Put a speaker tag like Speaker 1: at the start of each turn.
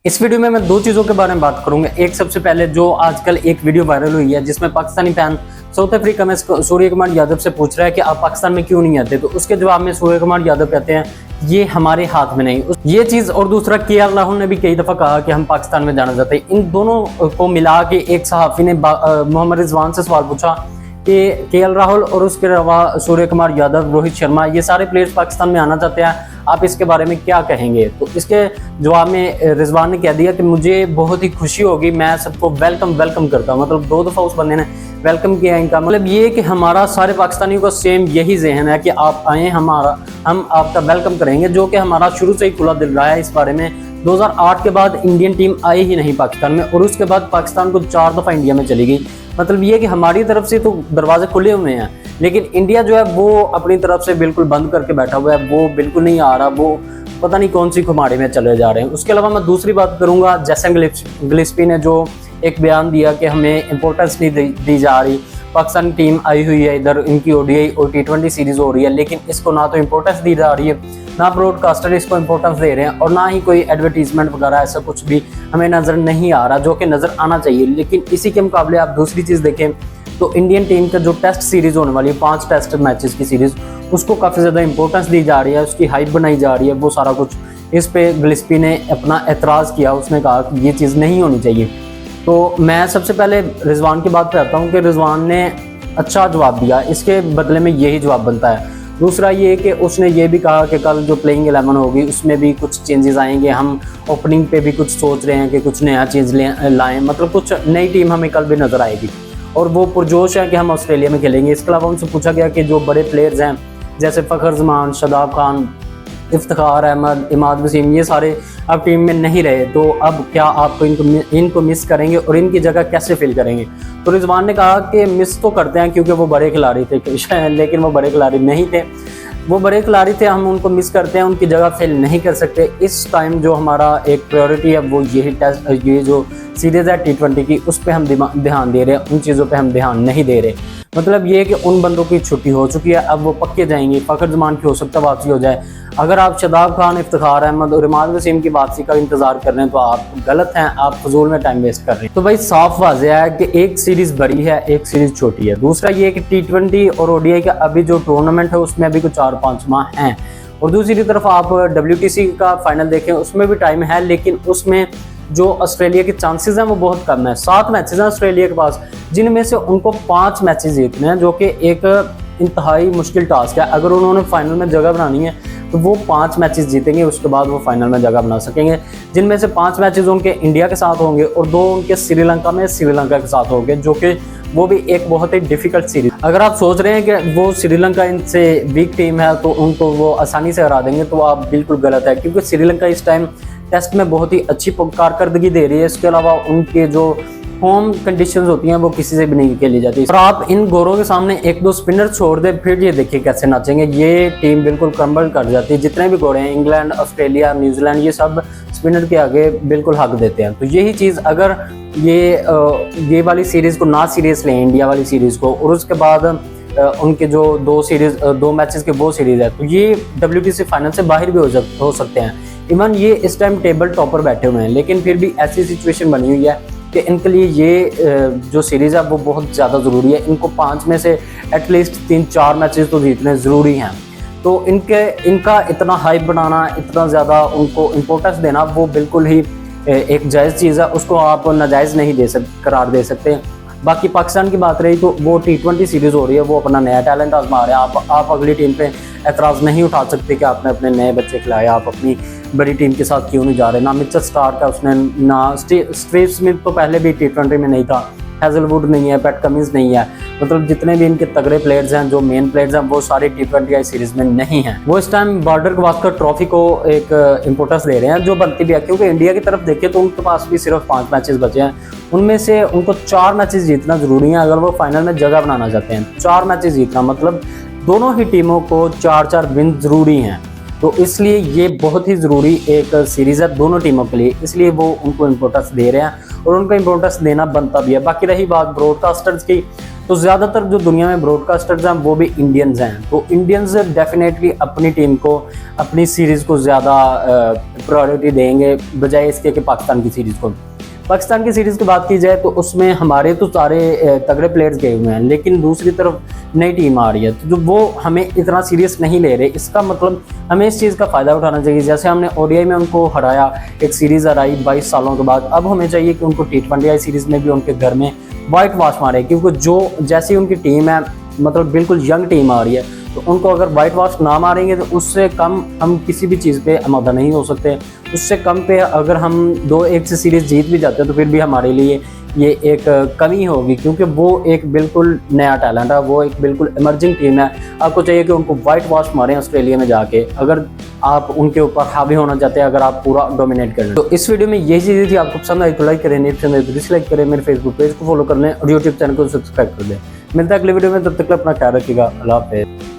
Speaker 1: इस वीडियो में मैं दो चीज़ों के बारे में बात करूंगा। एक, सबसे पहले जो आजकल एक वीडियो वायरल हुई है जिसमें पाकिस्तानी फैन साउथ अफ्रीका में सूर्य कुमार यादव से पूछ रहा है कि आप पाकिस्तान में क्यों नहीं आते, तो उसके जवाब में सूर्य कुमार यादव कहते हैं ये हमारे हाथ में नहीं, ये चीज़। और दूसरा, केएल राहुल ने भी कई दफ़ा कहा कि हम पाकिस्तान में जाना चाहते हैं। इन दोनों को मिला के एक सहाफ़ी ने मोहम्मद रिजवान से सवाल पूछा कि केएल राहुल और उसके अलावा सूर्य कुमार यादव, रोहित शर्मा, ये सारे प्लेयर्स पाकिस्तान में आना चाहते हैं, आप इसके बारे में क्या कहेंगे। तो इसके जवाब में रिजवान ने कह दिया कि मुझे बहुत ही खुशी होगी, मैं सबको वेलकम करता हूँ। मतलब दो दफ़ा उस बंदे ने वेलकम किया। इनका मतलब ये कि हमारा सारे पाकिस्तानियों का सेम यही जहन है कि आप आएँ, हम आपका वेलकम करेंगे, जो कि हमारा शुरू से ही खुला दिल रहा है। इस बारे में 2008 के बाद इंडियन टीम आई ही नहीं पाकिस्तान में, और उसके बाद पाकिस्तान को 4 दफ़ा इंडिया में चली गई। मतलब ये कि हमारी तरफ से तो दरवाजे खुले हुए हैं, लेकिन इंडिया जो है वो अपनी तरफ से बिल्कुल बंद करके बैठा हुआ है, वो बिल्कुल नहीं आ रहा, वो पता नहीं कौन सी खुमारी में चले जा रहे हैं। उसके अलावा मैं दूसरी बात करूंगा, जैसन गिलिस्पी ने जो एक बयान दिया कि हमें इंपॉर्टेंस नहीं दी जा रही, पाकिस्तान टीम आई हुई है, इधर इनकी ओडीआई और T20 सीरीज हो रही है, लेकिन इसको ना तो इंपॉर्टेंस दी जा रही है, ना ब्रॉडकास्टर इसको इंपॉर्टेंस दे रहे हैं, और ना ही कोई एडवर्टीजमेंट वगैरह ऐसा कुछ भी हमें नज़र नहीं आ रहा, जो कि नज़र आना चाहिए। लेकिन इसी के मुकाबले आप दूसरी चीज़ देखें तो इंडियन टीम का जो टेस्ट सीरीज़ होने वाली है, 5 टेस्ट मैचेस की सीरीज़, उसको काफ़ी ज़्यादा इंपॉर्टेंस दी जा रही है, उसकी हाइप बनाई जा रही है, वो सारा कुछ। इस पे गिलिस्पी ने अपना एतराज़ किया, उसने कहा कि ये चीज़ नहीं होनी चाहिए। तो मैं सबसे पहले रिजवान की बात पे आता हूँ कि रिजवान ने अच्छा जवाब दिया, इसके बदले में यही जवाब बनता है। दूसरा ये कि उसने ये भी कहा कि कल जो प्लेइंग 11 होगी उसमें भी कुछ चेंजेस आएंगे, हम ओपनिंग पे भी कुछ सोच रहे हैं कि कुछ नया चीज़ लाएँ, मतलब कुछ नई टीम हमें कल भी नज़र आएगी, और वो पुरजोश है कि हम ऑस्ट्रेलिया में खेलेंगे। इसके अलावा उनसे पूछा गया कि जो बड़े प्लेयर्स हैं जैसे फ़खर जमान, शादाब खान, इफ्तिखार अहमद, इमाद वसीम, ये सारे अब टीम में नहीं रहे, तो अब क्या आपको इनको मिस करेंगे और इनकी जगह कैसे फिल करेंगे। तो रिजवान ने कहा कि मिस तो करते हैं क्योंकि वो बड़े खिलाड़ी थे, लेकिन वो बड़े खिलाड़ी नहीं थे, वो बड़े खिलाड़ी थे, हम उनको मिस करते हैं, उनकी जगह फिल नहीं कर सकते। इस टाइम जो हमारा एक प्रायोरिटी है वो यही टेस्ट, ये जो सीरीज़ है T20 की, उस पर हम ध्यान दे रहे हैं, उन चीज़ों पे हम ध्यान नहीं दे रहे। मतलब ये कि उन बंदों की छुट्टी हो चुकी है, अब वो पक्के जाएंगे। फ़खर जमान की हो सकता है वापसी हो जाए। अगर आप शादाब खान, इफ्तिखार अहमद और इमाद वसीम की वापसी का इंतजार कर रहे हैं तो आप गलत हैं, आप फजूल में टाइम वेस्ट कर रहे हैं। तो भाई साफ वाज़ेह है कि एक सीरीज़ बड़ी है, एक सीरीज़ छोटी है। दूसरा ये कि T20 और ODI का अभी जो टूर्नामेंट है उसमें अभी कुछ 4-5 माह हैं, और दूसरी तरफ आप WTC का फाइनल देखें उसमें भी टाइम है, लेकिन उसमें जो ऑस्ट्रेलिया के चांसेस हैं वो बहुत कम है। 7 मैचेस हैं ऑस्ट्रेलिया के पास, जिनमें से उनको 5 मैचेस जीतने हैं, जो कि एक इंतहाई मुश्किल टास्क है। अगर उन्होंने फाइनल में जगह बनानी है तो वो 5 मैचेस जीतेंगे, उसके बाद वो फाइनल में जगह बना सकेंगे, जिनमें से 5 मैचेस उनके इंडिया के साथ होंगे और 2 उनके श्रीलंका के साथ होंगे, जो कि वो भी एक बहुत ही डिफिकल्ट सीरीज। अगर आप सोच रहे हैं कि वो श्रीलंका इनसे वीक टीम है तो उनको वो आसानी से हरा देंगे, तो आप बिल्कुल गलत है, क्योंकि श्रीलंका इस टाइम टेस्ट में बहुत ही अच्छी कारकर्दगी दे रही है। इसके अलावा उनके जो होम कंडीशंस होती हैं वो किसी से भी नहीं खेली जाती। और आप इन गोरों के सामने 1-2 स्पिनर छोड़ दे, फिर ये देखिए कैसे नाचेंगे, ये टीम बिल्कुल क्रम्बल कर जाती है। जितने भी गोरे हैं, इंग्लैंड, ऑस्ट्रेलिया, न्यूजीलैंड, ये सब स्पिनर के आगे बिल्कुल हक देते हैं। तो यही चीज़ अगर ये वाली सीरीज़ को ना सीरियस लें, इंडिया वाली सीरीज़ को, और उसके बाद उनके जो 2 मैचेस के वो सीरीज़ है, तो ये WTC फाइनल से बाहर भी हो सकते हैं। इवन ये इस टाइम टेबल टॉपर बैठे हुए हैं, लेकिन फिर भी ऐसी सिचुएशन बनी हुई है कि इनके लिए ये जो सीरीज़ है वो बहुत ज़्यादा ज़रूरी है। इनको 5 में से एटलीस्ट 3-4 मैचेस तो जीतने ज़रूरी हैं। तो इनका इतना हाइप बनाना, इतना ज़्यादा उनको इम्पोर्टेंस देना, वो बिल्कुल ही एक जायज़ चीज़ है, उसको आप नाजायज़ नहीं करार दे सकते। बाकी पाकिस्तान की बात रही तो वो T20 सीरीज़ हो रही है, वो अपना नया टैलेंट आजमा रहे हैं। आप अगली टीम पे एतराज़ नहीं उठा सकते कि आपने अपने नए बच्चे खिलाए, आप अपनी बड़ी टीम के साथ क्यों नहीं जा रहे। ना मिचेल स्टार्क का उसने, ना स्टीव स्मिथ तो पहले भी T20 में नहीं था, हैजलवुड नहीं है, पैट कमिंस नहीं है, मतलब जितने भी इनके तगड़े प्लेयर्स हैं, जो मेन प्लेयर्स हैं, वो सारे T20 सीरीज़ में नहीं हैं। वो इस टाइम बॉर्डर गवास्कर ट्रॉफी को एक इंपॉर्टेंस दे रहे हैं, जो बनती भी है, क्योंकि इंडिया की तरफ देखें तो उनके पास भी सिर्फ 5 मैचेस बचे हैं, उनमें से उनको 4 मैचेस जीतना ज़रूरी है अगर वो फाइनल में जगह बनाना चाहते हैं। 4 मैचेस जीतना मतलब दोनों ही टीमों को 4-4 विन ज़रूरी हैं, तो इसलिए ये बहुत ही ज़रूरी एक सीरीज़ है दोनों टीमों के लिए, इसलिए वो उनको इम्पोर्टेंस दे रहे हैं। और उनको इंपॉर्टेंस देना बनता भी है। बाकी रही बात ब्रॉडकास्टर्स की, तो ज़्यादातर जो दुनिया में ब्रॉडकास्टर्स हैं वो भी इंडियंस हैं। तो इंडियंस डेफिनेटली अपनी टीम को, अपनी सीरीज़ को ज़्यादा प्रायोरिटी देंगे बजाय इसके कि पाकिस्तान की सीरीज़ को। पाकिस्तान की सीरीज़ की बात की जाए तो उसमें हमारे तो सारे तगड़े प्लेयर्स गए हुए हैं, लेकिन दूसरी तरफ नई टीम आ रही है तो जो वो हमें इतना सीरियस नहीं ले रहे। इसका मतलब हमें इस चीज़ का फ़ायदा उठाना चाहिए। जैसे हमने ओडीआई में उनको हराया, एक सीरीज़ हराई 22 सालों के बाद, अब हमें चाहिए कि उनको टी20 सीरीज़ में भी उनके घर में वाइट वॉश मारे, क्योंकि जो जैसी उनकी टीम है, मतलब बिल्कुल यंग टीम आ रही है, तो उनको अगर वाइट वॉश ना मारेंगे तो उससे कम हम किसी भी चीज़ पे आमादा नहीं हो सकते। उससे कम पे अगर हम 2-1 से सीरीज़ जीत भी जाते हैं तो फिर भी हमारे लिए ये एक कमी होगी, क्योंकि वो एक बिल्कुल नया टैलेंट है, वो एक बिल्कुल इमर्जिंग टीम है। आपको चाहिए कि उनको वाइट वॉश मारें ऑस्ट्रेलिया में जाके, अगर आप उनके ऊपर हावी होना चाहते हैं, अगर आप पूरा डोमिनेट कर लें। तो इस वीडियो में यही चीज़ें थी। आपको पसंद आई तो लाइक करें, नहीं पसंद आई तो डिसलाइक करें। मेरे फेसबुक पेज को फॉलो कर लें और यूट्यूब चैनल को सब्सक्राइब कर लें। मिलता है अगले वीडियो में, तब तक अपना ख्याल रखिएगा। अल्लाह हाफ़िज़।